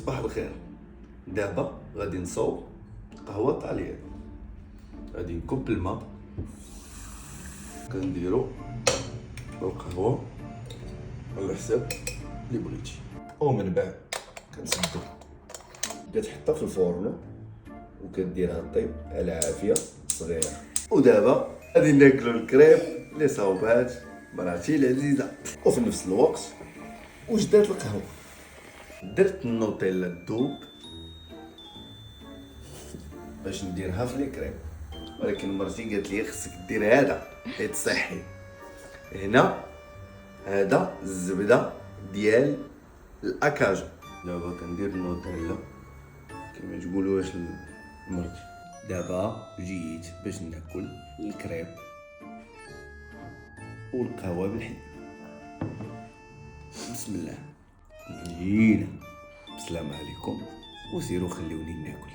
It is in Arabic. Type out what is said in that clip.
صباح الخير. دابا غادي نصاوب قهوة طالية. غادي نكب الماء، كنديرو القهوة على حساب اللي بغيتي، ومن بعد كنسدو كتحطها في الفورنو وكديرها طيب على عافية صغيرة. ودابا غادي ناكلو الكريب اللي صاوبات مراتي العزيزة، وفي نفس الوقت وجدات القهوة. درت النوتيلا الدوب باش نديرها في الكريم، ولكن مرتي قالت لي خصك دير هذا حيت صحي. هنا هذا الزبده ديال الاكاجو. دابا كندير النوتيلا كما تقولوا واش مرتي. دابا جيت باش ناكل الكريب والقهوه بالحليب. بسم الله جينا. السلام عليكم وسيروا خليوني ناكل.